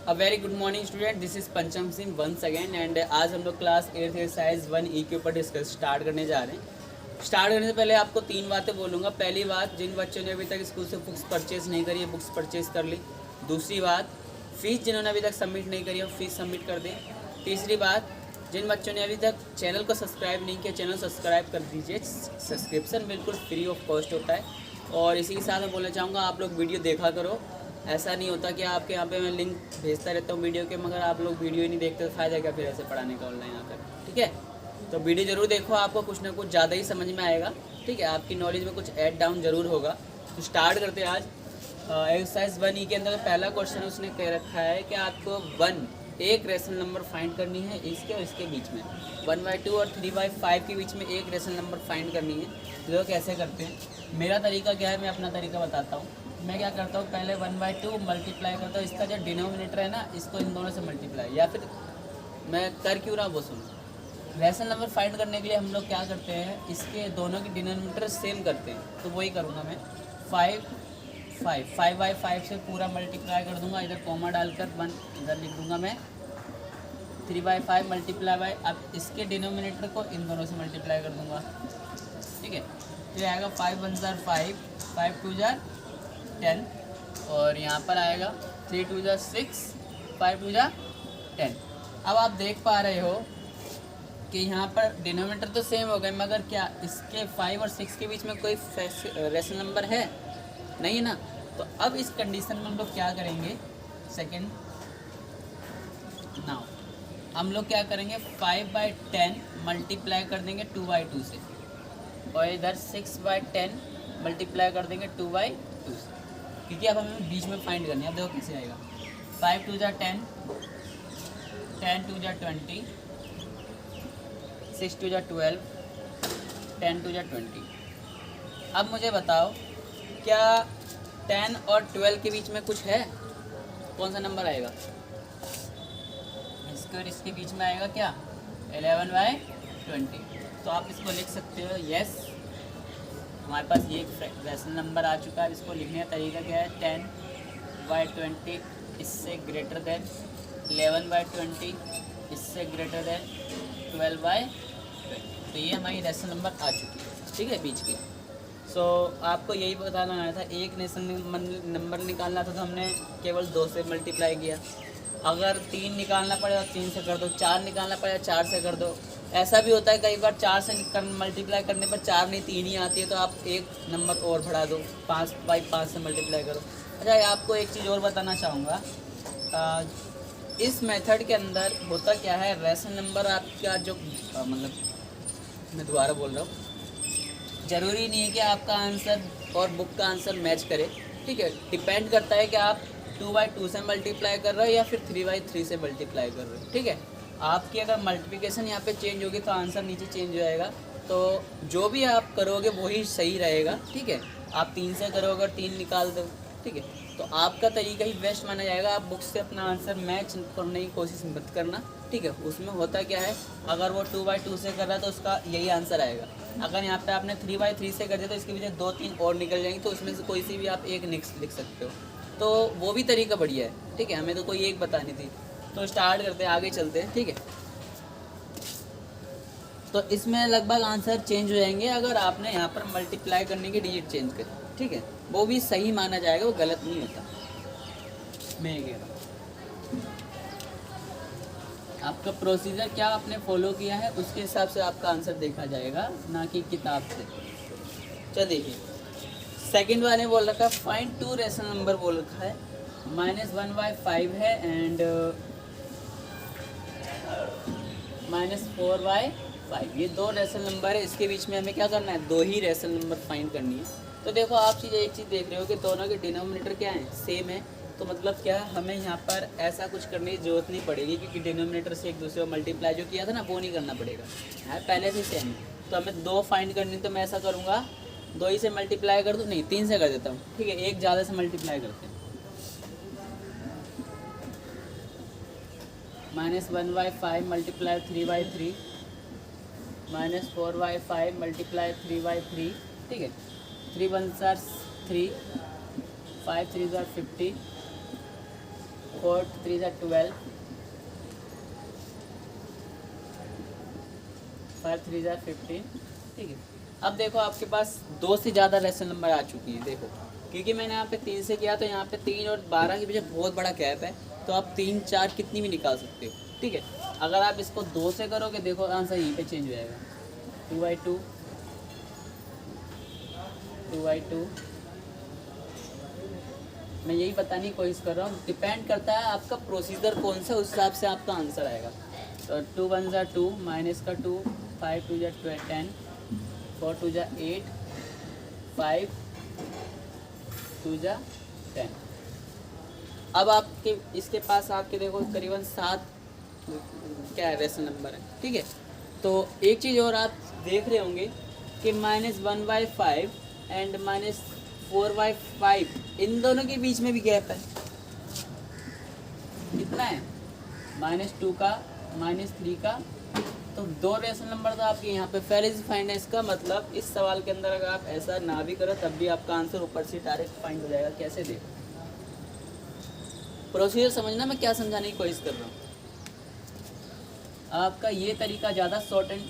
A very good morning student, this is पंचम Singh once again and आज हम लोग क्लास 8th एक्सरसाइज 1E के ऊपर डिस्कस स्टार्ट करने जा रहे हैं। स्टार्ट करने से पहले आपको 3 बातें बोलूँगा। पहली बात, जिन बच्चों ने अभी तक स्कूल से बुक्स परचेज नहीं करी है, बुक्स परचेज कर ली। दूसरी बात, फ़ीस जिन्होंने अभी तक सबमिट नहीं करी है फीस सबमिट कर दें। तीसरी बात, जिन बच्चों ने अभी तक चैनल को सब्सक्राइब नहीं किया, चैनल सब्सक्राइब कर दीजिए। सब्सक्रिप्शन बिल्कुल फ्री ऑफ कॉस्ट होता है। और इसी के साथ मैं बोलना चाहूँगा, आप लोग वीडियो देखा करो। ऐसा नहीं होता कि आपके यहाँ पे मैं लिंक भेजता रहता हूँ वीडियो के, मगर आप लोग वीडियो ही नहीं देखते तो फ़ायदा क्या फिर ऐसे पढ़ाने का ऑनलाइन आकर। ठीक है, तो वीडियो ज़रूर देखो, आपको कुछ ना कुछ ज़्यादा ही समझ में आएगा। ठीक है, आपकी नॉलेज में कुछ ऐड डाउन ज़रूर होगा। तो स्टार्ट करते हैं आज एक्सरसाइज 1E के अंदर। पहला क्वेश्चन उसने कह रखा है कि आपको एक रेशनल नंबर फाइंड करनी है इसके और इसके बीच में। 1/2 और 3/5 के बीच में एक रेशनल नंबर फाइंड करनी है। तो कैसे करते हैं, मेरा तरीका क्या है, मैं अपना तरीका बताता हूँ। मैं क्या करता हूँ, पहले 1/2 मल्टीप्लाई करता हूँ, इसका जो डिनोमिनेटर है ना, इसको इन दोनों से मल्टीप्लाई, या फिर मैं कर क्यों रहा वो सुनो। रेशनल नंबर फाइंड करने के लिए हम लोग क्या करते हैं, इसके दोनों की डिनोमिनेटर सेम करते हैं। तो वही करूँगा मैं। 5/5 से पूरा मल्टीप्लाई कर दूंगा, इधर कॉमा डालकर 1 इधर लिख दूंगा मैं। 3/5 मल्टीप्लाई बाय, अब इसके डिनोमिनेटर को इन दोनों से मल्टीप्लाई कर दूंगा। ठीक है, तो आएगा 5 1 जार 5, 5 2 जार 10, और यहाँ पर आएगा 3 2 जार 6, 5 2 जार 10। अब आप देख पा रहे हो कि यहाँ पर डिनोमिनेटर तो सेम हो गए, मगर क्या इसके 5 और 6 के बीच में कोई रेशनल नंबर है? नहीं ना। तो अब इस कंडीशन में हम लोग क्या करेंगे, सेकेंड नाउ हम लोग क्या करेंगे, 5/10 मल्टीप्लाई कर देंगे 2/2 से, और इधर 6/10 मल्टीप्लाई कर देंगे 2/2 से, क्योंकि अब हमें बीच में फाइंड करनी है। अब देखो कैसे आएगा, 5 2 जार 10, 10 2 जार 20, 6 2 जार 12, 10 2 जार 20। अब मुझे बताओ, क्या 10 और 12 के बीच में कुछ है? कौन सा नंबर आएगा? इसके और इसके बीच में आएगा क्या, 11/20। तो आप इसको लिख सकते हो, यस हमारे पास ये एक रेशनल नंबर आ चुका है। इसको लिखने का तरीका क्या है, 10/20 इससे ग्रेटर देन 11/20 इससे ग्रेटर देन 12/20। तो ये हमारी रेशनल नंबर आ चुकी है। ठीक है, बीच की। सो आपको यही बताना आया था, एक रेशनल नंबर निकालना था तो हमने केवल 2 से मल्टीप्लाई किया। अगर 3 निकालना पड़े तो 3 से कर दो, 4 निकालना पड़े 4 से कर दो। ऐसा भी होता है कई बार 4 से मल्टीप्लाई करने पर 4 नहीं 3 ही आती है, तो आप एक नंबर और बढ़ा दो, 5/5 से मल्टीप्लाई करो। अच्छा, आपको एक चीज़ और बताना चाहूँगा, इस मेथड के अंदर होता क्या है, रेशनल नंबर आपका जो मतलब, मैं दोबारा बोल रहा हूँ, ज़रूरी नहीं है कि आपका आंसर और बुक का आंसर मैच करे। ठीक है, डिपेंड करता है कि आप 2/2 से मल्टीप्लाई कर रहे हो या फिर 3/3 से मल्टीप्लाई कर रहे हो। ठीक है, आपकी अगर मल्टीप्लिकेशन यहाँ पे चेंज होगी तो आंसर नीचे चेंज हो जाएगा। तो जो भी आप करोगे वही सही रहेगा। ठीक है, आप 3 से करोगे, 3 निकाल दो। ठीक है, तो आपका तरीका ही बेस्ट माना जाएगा। आप बुक से अपना आंसर मैच करने की कोशिश मत करना। ठीक है, उसमें होता क्या है, अगर वो 2/2 से कर रहा है तो उसका यही आंसर आएगा। अगर यहाँ पे आपने 3/3 से कर दिया तो इसके पीछे 2-3 और निकल जाएंगे, तो उसमें से कोई सी भी आप एक नेक्स्ट लिख सकते हो। तो वो भी तरीका बढ़िया है। ठीक है, हमें तो कोई एक बतानी थी। तो स्टार्ट करते हैं, आगे चलते हैं। ठीक है, तो इसमें लगभग आंसर चेंज हो जाएंगे अगर आपने यहाँ पर मल्टीप्लाई करने की डिजिट चेंज करी। ठीक है, वो भी सही माना जाएगा, वो गलत नहीं होता। मैं ये कह रहा हूँ, आपका प्रोसीजर क्या आपने फॉलो किया है उसके हिसाब से आपका आंसर देखा जाएगा, ना कि किताब से। चलो देखिए, सेकंड वाले बोल रखा है फाइंड 2 रेशनल नंबर बोल रखा है। -1/5 है एंड -4/5, ये 2 रेशनल नंबर है। इसके बीच में हमें क्या करना है, 2 ही रेशनल नंबर फाइंड करनी है। तो देखो, आप एक चीज़ देख रहे हो कि दोनों के डिनोमिनेटर क्या है, सेम है। तो मतलब क्या, हमें यहाँ पर ऐसा कुछ करने की जरूरत नहीं पड़ेगी, क्योंकि डिनोमिनेटर से एक दूसरे को मल्टीप्लाई जो किया था ना, वो नहीं करना पड़ेगा, है पहले से सेम है। तो हमें 2 फाइंड करनी, तो मैं ऐसा करूँगा, 2 ही से मल्टीप्लाई कर दूँ, नहीं 3 से कर देता हूँ। ठीक है, एक ज़्यादा से मल्टीप्लाई करते हैं। -1/5 मल्टीप्लाई 3/3, -4/5 मल्टीप्लाई 3/3। ठीक है, 3 1 3, 5 3 50, 4 3 12, 5 3 15। ठीक है, अब देखो आपके पास 2 से ज़्यादा रेशनल नंबर आ चुकी हैं। देखो क्योंकि मैंने यहाँ पे 3 से किया तो यहाँ पे 3 और 12 के पीछे बहुत बड़ा गैप है, तो आप 3 4 कितनी भी निकाल सकते हो। ठीक है, अगर आप इसको 2 से करोगे, देखो आंसर यहीं पे चेंज हो जाएगा। 2/2, 2/2। मैं यही बताने की कोशिश कर रहा हूँ, डिपेंड करता है आपका प्रोसीजर कौन सा, उस हिसाब से आपका आंसर आएगा। तो 2 1 2 माइनस का 2, 5 2 10, 4 2 8, 5 2 10। अब आपके इसके पास आपके देखो करीबन 7 क्या है रेशनल नंबर है। ठीक है, तो एक चीज़ और आप देख रहे होंगे कि -1/5 एंड -4/5 इन दोनों के बीच में भी गैप है। कितना है? -2 का, -3 का। तो 2 रेशनल नंबर तो आपके यहाँ पे पहले से फाइंड है। इसका मतलब इस सवाल के अंदर अगर आप ऐसा ना भी करो तब भी आपका आंसर ऊपर से डायरेक्ट फाइंड हो जाएगा। कैसे? देखो प्रोसीजर समझना, मैं क्या समझाने की कोशिश कर रहा हूँ। आपका ये तरीका ज़्यादा शॉर्ट एंड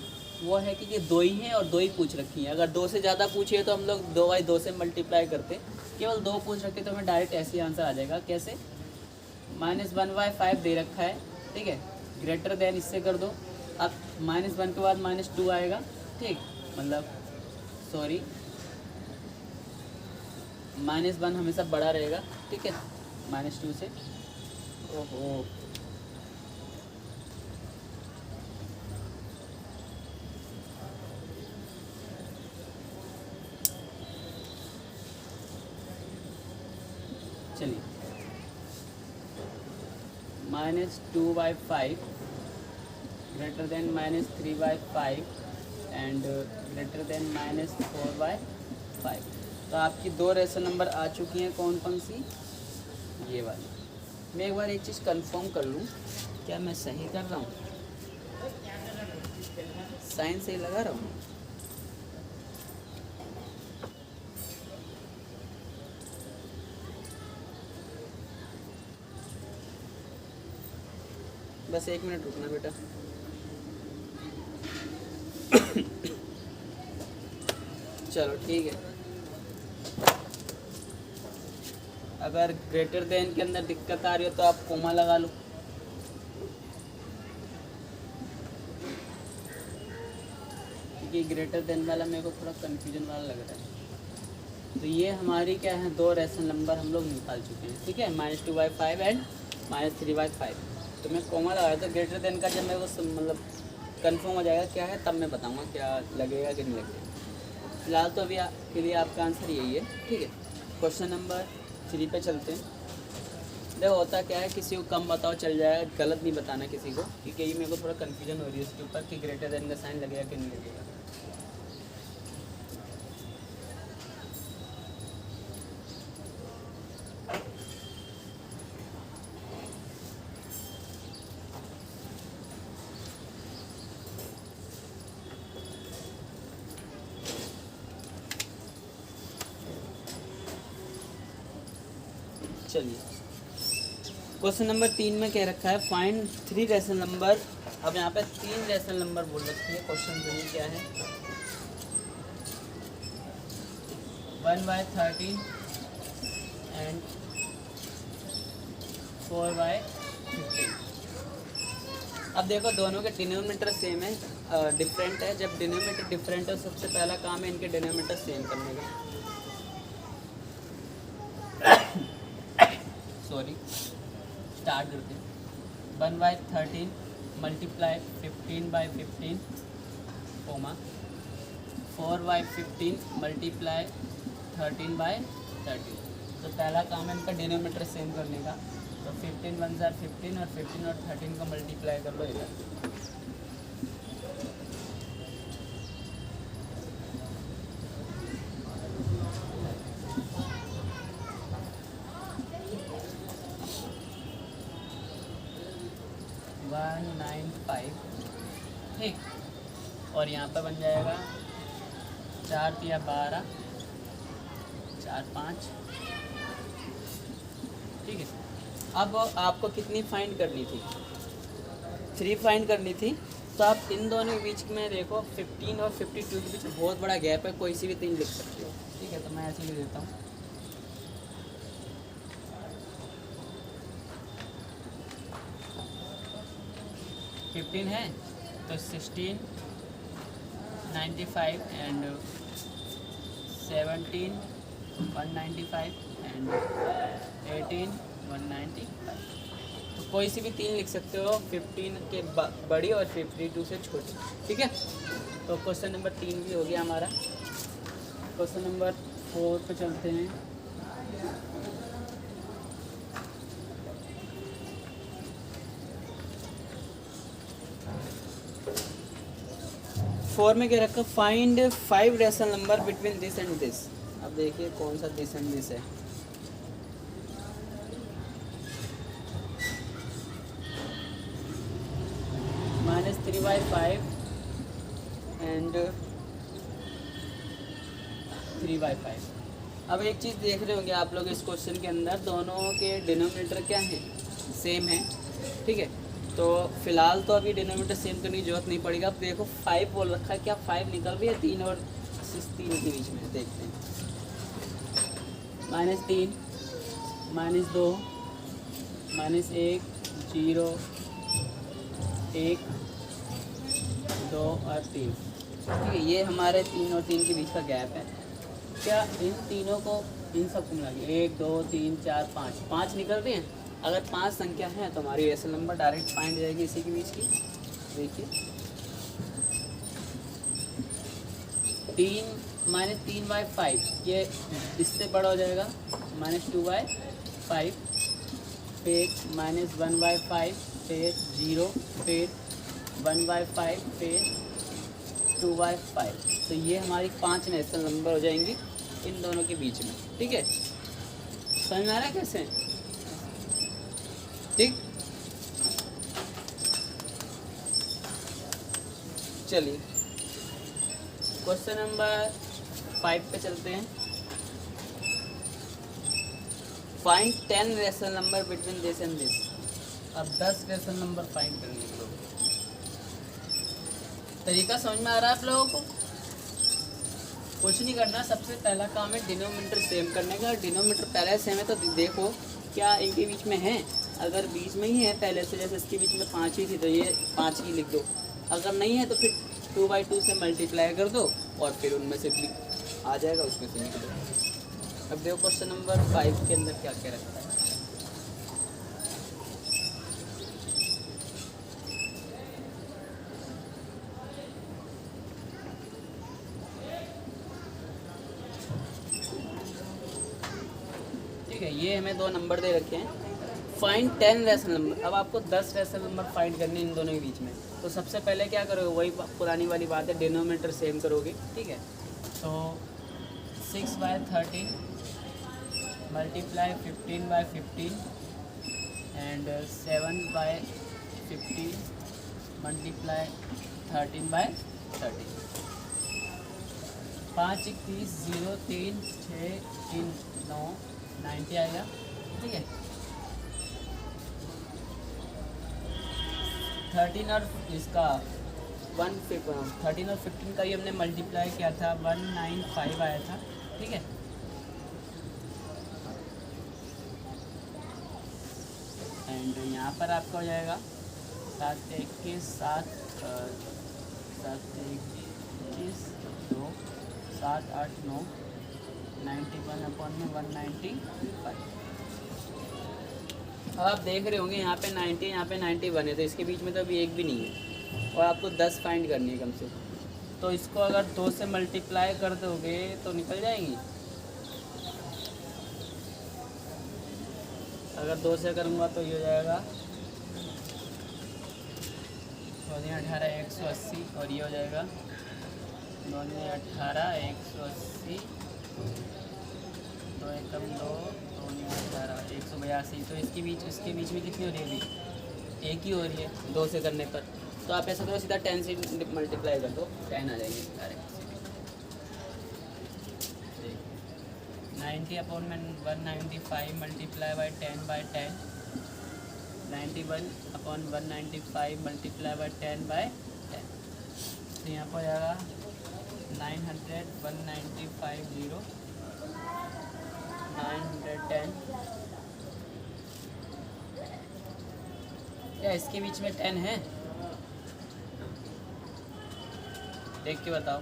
वो है कि ये 2 ही हैं और 2 ही पूछ रखी हैं। अगर 2 से ज़्यादा पूछिए तो हम लोग 2/2 से मल्टीप्लाई करते, केवल 2 पूछ रखे तो हमें डायरेक्ट ऐसे ही आंसर आ जाएगा। कैसे? -1/5 दे रखा है। ठीक है, ग्रेटर देन इससे कर दो। अब -1 के बाद -2 आएगा। ठीक, मतलब सॉरी, -1 हमेशा बड़ा रहेगा। ठीक है, -2 से। ओहो, चलिए -2/5 greater than -3/5 and greater than -4/5। तो आपकी 2 रेशनल नंबर आ चुकी हैं। कौन कौन सी? ये वाली। मैं एक बार एक चीज़ कंफर्म कर लूँ, क्या मैं सही कर रहा हूँ? साइन सही लगा रहा हूँ? बस 1 मिनट रुकना बेटा। चलो ठीक है, अगर ग्रेटर देन के अंदर दिक्कत आ रही हो तो आप कोमा लगा लो। क्योंकि ग्रेटर देन वाला मेरे को थोड़ा कंफ्यूजन वाला लग रहा है। तो ये हमारी क्या है, 2 रेशनल नंबर हम लोग निकाल चुके हैं। ठीक है, -2/5 एंड -3/5। तो मैं कोमा लगाया तो ग्रेटर देन का जब मेरे को मतलब कंफर्म हो जाएगा क्या है, तब मैं बताऊंगा क्या लगेगा कि नहीं लगेगा। फिलहाल तो अभी के लिए आपका आंसर यही है। ठीक है, क्वेश्चन नंबर 3 पे चलते हैं। देखो होता क्या है, किसी को कम बताओ चल जाएगा, गलत नहीं बताना किसी को, क्योंकि ये मेरे को थोड़ा कन्फ्यूजन हो रही है उसके ऊपर कि ग्रेटर देन का साइन लगेगा कि नहीं लगेगा। चलिए, क्वेश्चन नंबर 3 में कह रखा है फाइंड 3 रेशनल नंबर। अब यहाँ पे 3 रेशनल नंबर बोल रखी है। क्वेश्चन ये क्या है? 1/13 एंड 4/15। अब देखो दोनों के डिनोमिनेटर सेम है, डिफरेंट है। जब डिनोमिनेटर डिफरेंट है सबसे पहला काम है इनके डिनोमिनेटर सेम करने का। सॉरी, स्टार्ट करते हैं। 1/13 मल्टीप्लाई 15/15 कोमा 4/15 मल्टीप्लाई 13/13। तो पहला काम है इनका डिनोमिनेटर सेम करने का। तो 15 1 15 और 15 और 13 को मल्टीप्लाई कर लो इधर। 195। ठीक, और यहाँ पर बन जाएगा 4 या 12, 4 5। ठीक है, अब आपको कितनी फाइंड करनी थी, 3 फाइंड करनी थी। तो आप इन दोनों के बीच में देखो 15 और 52 के बीच बहुत बड़ा गैप है, कोई सी भी 3 लिख सकते हो। ठीक है, तो मैं ऐसे लिख देता हूँ। फिफ्टीन है तो 16, 95 एंड 17, 195 एंड 18, 195। तो कोई सी भी 3 लिख सकते हो, 15 के बड़ी और 52 से छोटी। ठीक है, तो क्वेश्चन नंबर 3 भी हो गया हमारा। क्वेश्चन नंबर 4 पे चलते हैं। फोर में क्या रखा, find 5 rational number between this and this. अब देखिए कौन सा दिस एंड दिस है। -3/5 एंड 3/5। अब एक चीज़ देख रहे होंगे आप लोग इस क्वेश्चन के अंदर, दोनों के डिनोमिनेटर क्या है, सेम है। ठीक है, तो फिलहाल तो अभी डिनोमिनेटर सेम करने की जरूरत नहीं पड़ेगा। अब देखो 5 बोल रखा है, क्या 5 निकल रही है 3 और 3 के बीच में, देखते हैं। -3, -2, -1, 0, 1, 2 और 3। ठीक है, ये हमारे 3 और 3 के बीच का गैप है। क्या इन तीनों को, इन सबको मिला के 1, 2, 3, 4, 5 निकल रही हैं। अगर 5 संख्या है तो हमारी रेशनल नंबर डायरेक्ट फाइंड हो जाएगी इसी के बीच की। देखिए 3 -3/5 ये इससे बड़ा हो जाएगा, -2/5, फिर -1/5, फिर 0, फिर 1/5, फिर 2/5। तो ये हमारी 5 नेशनल नंबर हो जाएंगी इन दोनों के बीच में। ठीक है, समझ में आ रहा है कैसे? ठीक, चलिए क्वेश्चन नंबर 5 पे चलते हैं। Find 10 rational number between this and this. अब 10 रेशनल नंबर फाइंड करने के लोग, तरीका समझ में आ रहा है आप लोगों को? कुछ नहीं करना, सबसे पहला काम है डिनोमिनेटर सेम करने का। डिनोमिनेटर पहले सेम है तो देखो क्या इनके बीच में है। अगर बीच में ही है पहले से, जैसे इसके बीच में 5 ही थी तो ये 5 ही लिख दो। अगर नहीं है तो फिर 2/2 से मल्टीप्लाई कर दो और फिर उनमें से आ जाएगा, उसमें से लिख दो। अब देखो क्वेश्चन नंबर 5 के अंदर क्या क्या रखता है। ठीक है, ये हमें 2 नंबर दे रखे हैं। Find 10 rational number. अब आपको 10 रेशनल नंबर फाइंड करने इन दोनों के बीच में। तो सबसे पहले क्या करोगे, वही पुरानी वाली बात है, डिनोमिनेटर सेम करोगे। ठीक है, तो 6/13 मल्टीप्लाई 15/15 एंड 7/15 मल्टीप्लाई 13/13। 5, 21, 0, 3, 6, 3, 9, 90 आएगा। ठीक है, 13 और इसका 13 और 15 का ही हमने मल्टीप्लाई किया था, 195 आया था। ठीक है, एंड यहाँ पर आपका हो जाएगा 7, 21, 7, 21, 2, 7, 8, 9, 91/195। अब आप देख रहे होंगे यहाँ पे 90, यहाँ पे 91 है, तो इसके बीच में तो अभी एक भी नहीं है और आपको 10 फाइंड करनी है कम से कम। तो इसको अगर 2 से मल्टीप्लाई कर दोगे तो निकल जाएंगी। अगर 2 से करूँगा तो ये हो जाएगा 18, 180 और ये हो जाएगा 18, 180, 2 एकम 2, 18, 182। तो इसके बीच में कितनी हो रही है अभी? एक ही हो रही है 2 से करने पर। तो आप ऐसा करो सीधा 10 से मल्टीप्लाई कर दो, 10 आ जाएगी direct. 90/195 multiply by 10/10 91/195 multiply by 10/10, तो यहाँ पर हो जाएगा 900 195 0 910। क्या इसके बीच में 10 है? देख के बताओ।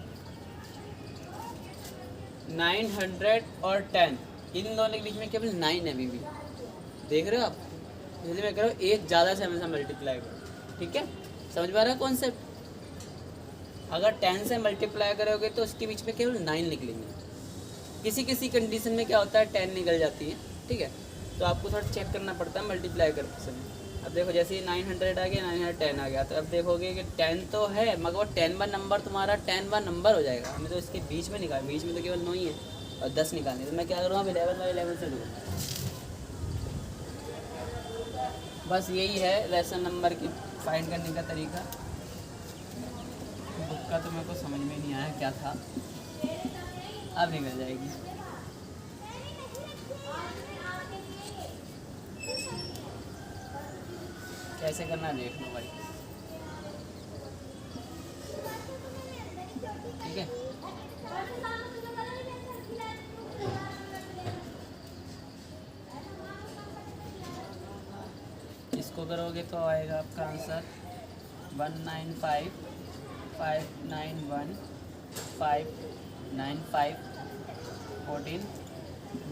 900 और 10, इन दोनों के बीच में केवल 9 है अभी भी, देख रहे हो आप? इसलिए मैं कह रहा हूँ एक ज़्यादा से हमेशा मल्टीप्लाई करो, ठीक है? समझ पा रहा है कॉन्सेप्ट? अगर 10 से मल्टीप्लाई करोगे तो उसके बीच में केवल 9 निकलेंगे। किसी किसी कंडीशन में क्या होता है 10 निकल जाती है, ठीक है? तो आपको थोड़ा चेक करना पड़ता है मल्टीप्लाई करते समय। अब देखो जैसे ही 900 आ गया, 910 आ गया, तो अब देखोगे कि 10 तो है मगर वो 10वां नंबर तुम्हारा 10वां नंबर हो जाएगा। हमें तो इसके बीच में निकाल, बीच में तो केवल 9 ही है और 10 निकालने, तो मैं क्या करूँगा 11/11 से लूँगा। बस यही है रेशन नंबर की फाइंड करने का तरीका। बुक का तो मेरे को समझ में नहीं आया क्या था, अब निकल जाएगी। कैसे करना देख लो भाई, ठीक है? इसको करोगे तो आएगा आपका आंसर 195,591,595 14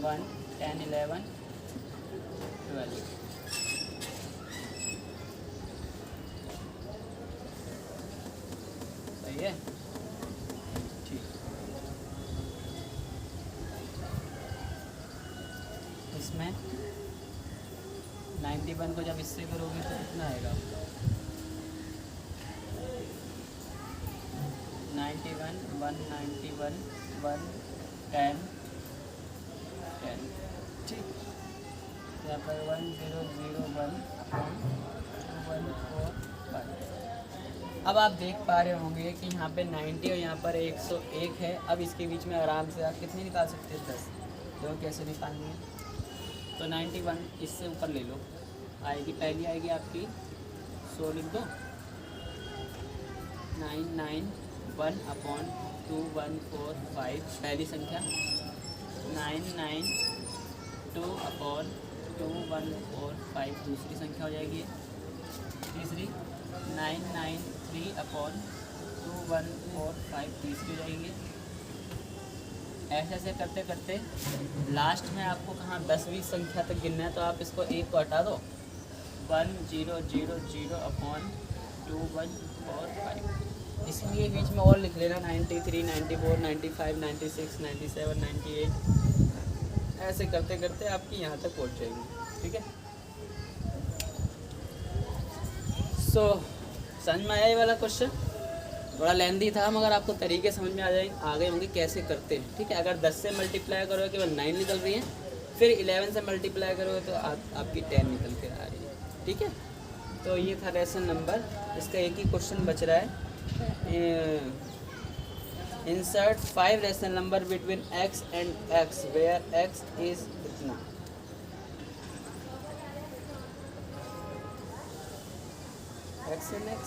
1 10 11 12। सही है, ठीक। इसमें 91 को जब इससे करोगे तो कितना आएगा? 91 191 1 10 10, ठीक। यहाँ पर 1001 1 4 5। अब आप देख पा रहे होंगे कि यहाँ पे 90 और यहाँ पर 101 है। अब इसके बीच में आराम से आप कितनी निकाल सकते हैं? 10। तो कैसे निकालनी है? तो 91 इससे ऊपर ले लो, आएगी पहली आएगी आपकी 100 लिख दो, 991/2145 पहली संख्या, 992/2145 दूसरी संख्या हो जाएगी, तीसरी 993/2145 तीसरी हो जाएगी। ऐसे ऐसे करते करते लास्ट में आपको कहाँ 10वीं संख्या तक गिनना है, तो आप इसको 1 को हटा दो, 1000/2145। इसलिए बीच में और लिख लेना 93 94 95 96 97 98। ऐसे करते करते आपकी यहाँ तक पहुँच जाएगी, ठीक है? सो समझ में आया ये वाला क्वेश्चन? थोड़ा लेंदी था मगर आपको तरीके समझ में आ गए होंगे कैसे करते हैं, ठीक है? अगर 10 से मल्टीप्लाई करोगे केवल 9 निकल रही है, फिर 11 से मल्टीप्लाई करोगे तो आपकी 10 निकल के आ रही है, ठीक है? तो ये था रेशन नंबर। इसका एक ही क्वेश्चन बच रहा है, insert 5 ration number between x and x where x is इतना। x and x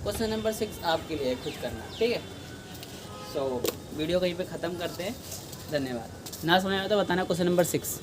question number 6 आपके लिए खुद करना, ठीक है? सो वीडियो कहीं पे ख़त्म करते हैं। धन्यवाद। ना समझ आया तो बताना क्वेश्चन नंबर 6।